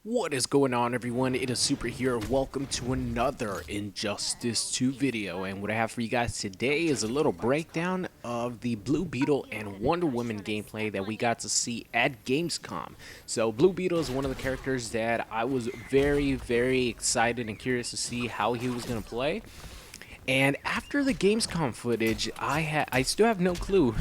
What is going on, everyone? It is Super here. Welcome to another Injustice 2 video, and what I have for you guys today is a little breakdown of the Blue Beetle and Wonder Woman gameplay that we got to see at Gamescom. So Blue Beetle is one of the characters that I was very excited and curious to see how he was going to play. And after the Gamescom footage, I still have no clue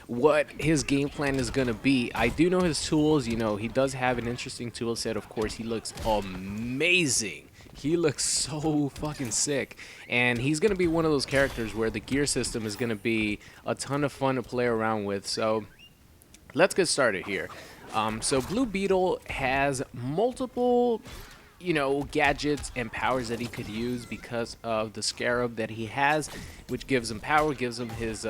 what his game plan is gonna be. I do know his tools. You know, he does have an interesting tool set. Of course, he looks amazing. He looks so fucking sick, and he's gonna be one of those characters where the gear system is gonna be a ton of fun to play around with. So let's get started here. So Blue Beetle has multiple gadgets and powers that he could use because of the scarab that he has, which gives him power, gives him his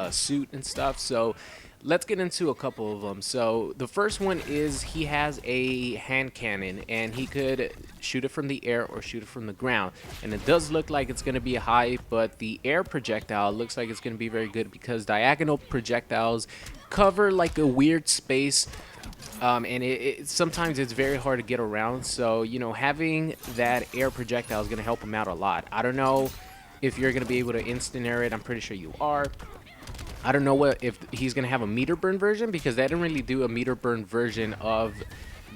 suit and stuff. So let's get into a couple of them. So the first one is he has a hand cannon, and he could shoot it from the air or shoot it from the ground. And it does look like it's going to be high, but the air projectile looks like it's going to be very good because diagonal projectiles cover like a weird space. And sometimes it's very hard to get around. So, having that air projectile is going to help him out a lot. I don't know if you're going to be able to instant air it. I'm pretty sure you are. I don't know if he's going to have a meter burn version, because they didn't really do a meter burn version of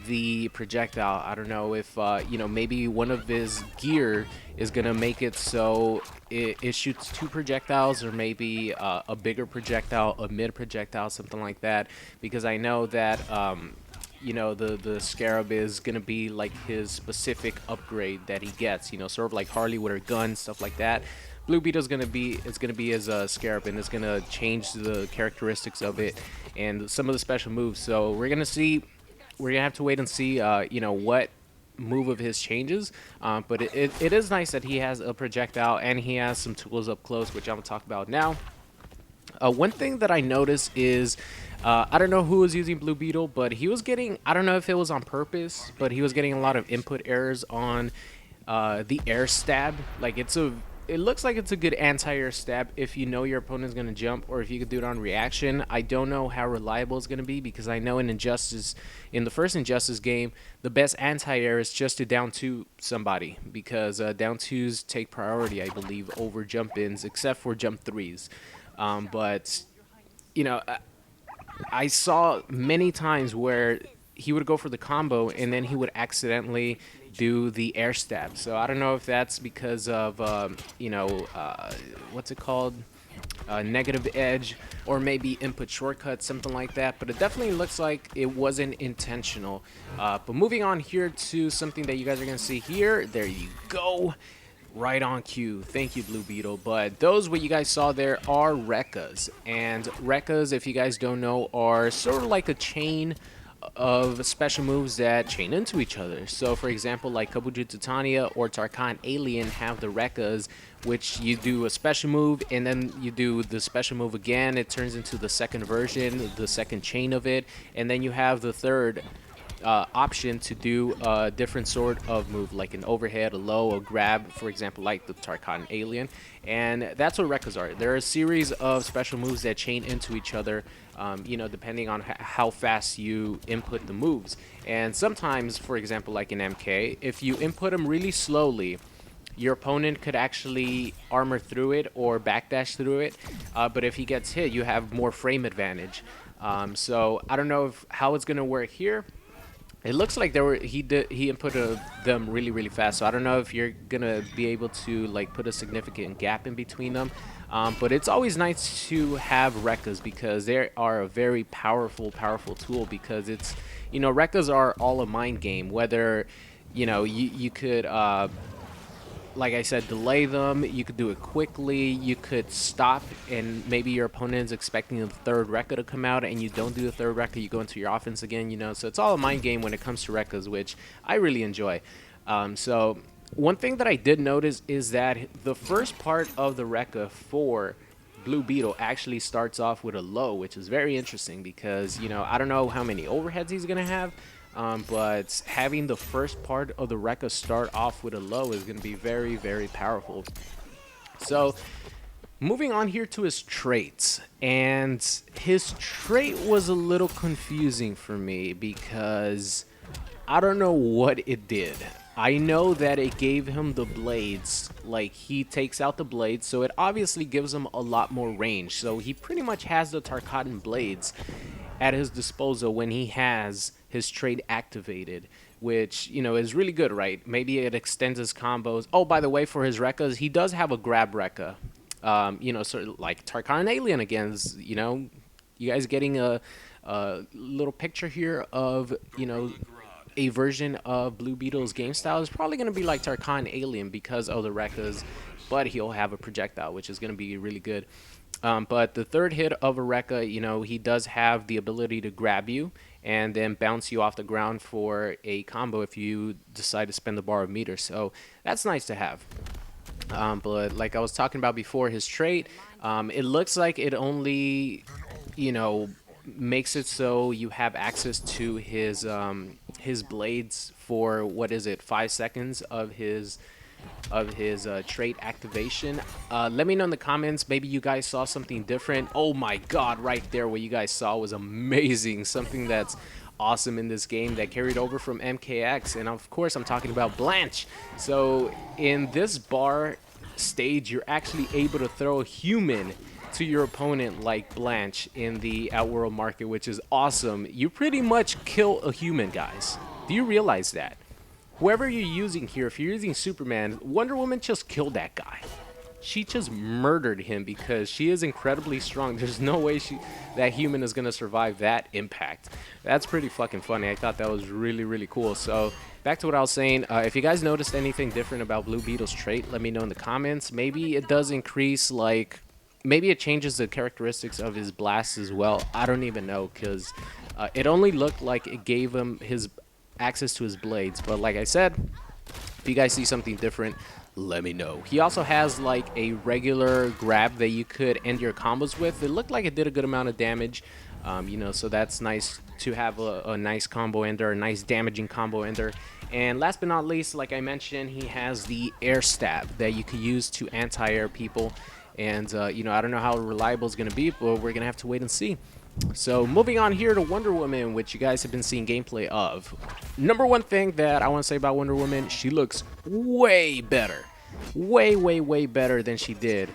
the projectile. I don't know if, maybe one of his gear is going to make it so it shoots two projectiles, or maybe a bigger projectile, a mid projectile, something like that. Because I know that, the scarab is going to be like his specific upgrade that he gets, sort of like Harley with her gun, stuff like that. Blue Beetle's gonna be his scarab, and it's gonna change the characteristics of it and some of the special moves. So we're gonna have to wait and see what move of his changes. But it is nice that he has a projectile and he has some tools up close, which I'm gonna talk about now. One thing that I noticed is, I don't know who was using Blue Beetle, but he was getting, I don't know if it was on purpose, but he was getting a lot of input errors on the air stab. Like, it looks like it's a good anti-air stab if you know your opponent's going to jump, or if you could do it on reaction. I don't know how reliable it's going to be, because I know in the first Injustice game, the best anti-air is just to down two somebody, because down twos take priority, I believe, over jump ins, except for jump threes. But I saw many times where he would go for the combo and then he would accidentally do the air stab. So I don't know if that's because of what's it called, negative edge, or maybe input shortcut, something like that. But it definitely looks like it wasn't intentional. But moving on here to something that you guys are gonna see here. There you go. Right on cue. Thank you, Blue Beetle. But those, what you guys saw there, are Rekkas. And Rekkas, if you guys don't know, are sort of like a chain of special moves that chain into each other. So, for example, like Kabujutsu Tanya or Tarkan Alien have the Rekkas, which you do a special move, and then you do the special move again. It turns into the second version, the second chain of it. And then you have the third option to do a different sort of move, like an overhead, a low, a grab, for example, like the Tarkan Alien. And that's what Rekkas are. They're a series of special moves that chain into each other, depending on how fast you input the moves. And sometimes, for example, like in MK, if you input them really slowly, your opponent could actually armor through it or backdash through it. But if he gets hit, you have more frame advantage. So I don't know how it's going to work here. It looks like he inputted them really fast, so I don't know if you're gonna be able to like put a significant gap in between them. But it's always nice to have Rekkas, because they are a very powerful tool, because it's, Rekkas are all a mind game. Whether you could, like I said, delay them, you could do it quickly, you could stop, and maybe your opponent is expecting the third Rekka to come out and you don't do the third Rekka, you go into your offense again, so it's all a mind game when it comes to Rekkas, which I really enjoy. So one thing that I did notice is that the first part of the Rekka for Blue Beetle actually starts off with a low, which is very interesting, because I don't know how many overheads he's gonna have. But having the first part of the Rekka start off with a low is going to be very powerful. So moving on here to his traits, and his trait was a little confusing for me, because I don't know what it did. I know that it gave him the blades, like he takes out the blades, so it obviously gives him a lot more range. So he pretty much has the Tarkatan blades at his disposal when he has his trait activated, which, you know, is really good, right? Maybe it extends his combos. Oh, by the way, for his Rekkas, he does have a grab Rekka. You know, sort of like Tarkatan Alien again, you know, you guys getting a little picture here of, you know, a version of Blue Beetle's game style is probably going to be like Tarkhan Alien because of the Rekkas, but he'll have a projectile, which is going to be really good. But the third hit of a Rekka, you know, he does have the ability to grab you and then bounce you off the ground for a combo if you decide to spend the bar of meter. So that's nice to have. But like I was talking about before, his trait, it looks like it only, you know, makes it so you have access to his blades for what is it, 5 seconds of his trait activation. Let me know in the comments. Maybe you guys saw something different. Oh my god, right there, what you guys saw was amazing. Something that's awesome in this game that carried over from MKX, and of course I'm talking about Blanche. So in this bar stage, you're actually able to throw a human to your opponent like Blanche in the Outworld market, which is awesome. You pretty much kill a human, guys. Do you realize that? Whoever you're using here, if you're using Superman, Wonder Woman just killed that guy. She just murdered him because she is incredibly strong. There's no way that human is going to survive that impact. That's pretty fucking funny. I thought that was really, really cool. So back to what I was saying. If you guys noticed anything different about Blue Beetle's trait, let me know in the comments. Maybe it does increase, like, maybe it changes the characteristics of his blast as well. I don't even know, because it only looked like it gave him his access to his blades. But like I said, if you guys see something different, let me know. He also has like a regular grab that you could end your combos with. It looked like it did a good amount of damage, you know, so that's nice to have a nice combo ender, a nice damaging combo ender. And last but not least, like I mentioned, he has the air stab that you could use to anti-air people. And, you know, I don't know how reliable it's going to be, but we're going to have to wait and see. So moving on here to Wonder Woman, which you guys have been seeing gameplay of. Number one thing that I want to say about Wonder Woman, she looks way better. Way better than she did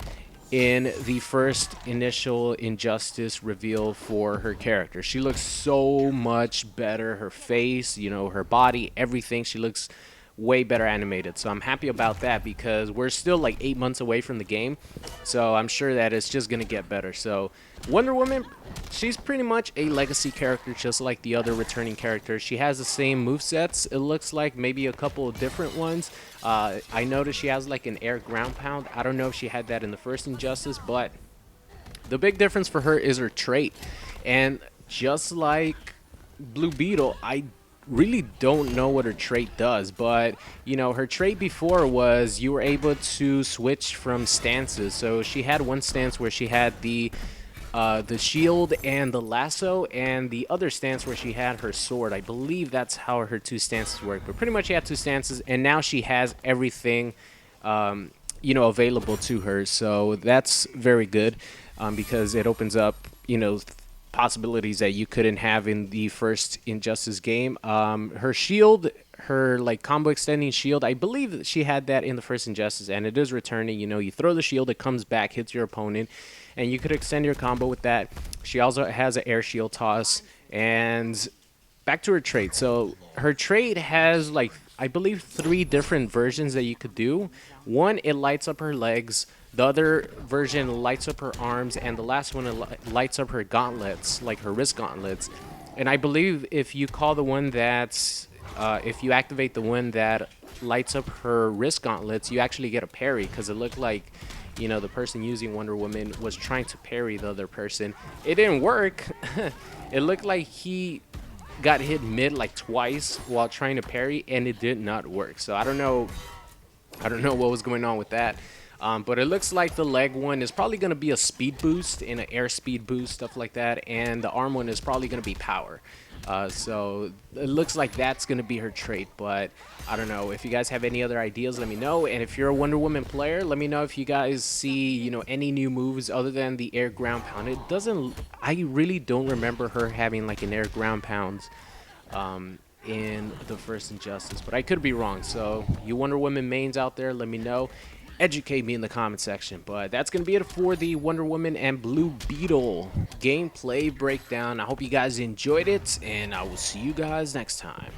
in the first initial Injustice reveal for her character. She looks so much better. Her face, you know, her body, everything. She looks way better animated, so I'm happy about that because we're still like 8 months away from the game, so I'm sure that it's just gonna get better. So Wonder Woman, she's pretty much a legacy character just like the other returning characters. She has the same movesets, it looks like, maybe a couple of different ones. I noticed she has like an air ground pound. I don't know if she had that in the first Injustice, but the big difference for her is her trait. And just like Blue Beetle, I really don't know what her trait does, but you know, her trait before was you were able to switch from stances. So she had one stance where she had the shield and the lasso, and the other stance where she had her sword. I believe that's how her two stances work, but pretty much she had two stances, and now she has everything you know, available to her. So that's very good, because it opens up, you know, possibilities that you couldn't have in the first Injustice game. Her shield, her like combo extending shield, I believe that she had that in the first Injustice, and it is returning. You know, you throw the shield, it comes back, hits your opponent, and you could extend your combo with that. She also has an air shield toss. And back to her trait. So her trait has like, I believe, 3 different versions that you could do. One, it lights up her legs. The other version lights up her arms, and the last one, it lights up her gauntlets, like her wrist gauntlets. And I believe if you call the one that's, if you activate the one that lights up her wrist gauntlets, you actually get a parry, because it looked like, you know, the person using Wonder Woman was trying to parry the other person. It didn't work. It looked like he got hit mid like twice while trying to parry, and it did not work. So I don't know what was going on with that. But it looks like the leg one is probably going to be a speed boost and an air speed boost, stuff like that. And the arm one is probably going to be power. So it looks like that's going to be her trait. But I don't know. If you guys have any other ideas, let me know. And if you're a Wonder Woman player, let me know if you guys see, you know, any new moves other than the air ground pound. I really don't remember her having like an air ground pound in the first Injustice, but I could be wrong. So you Wonder Woman mains out there, let me know. Educate me in the comment section. But that's going to be it for the Wonder Woman and Blue Beetle gameplay breakdown. I hope you guys enjoyed it, and I will see you guys next time.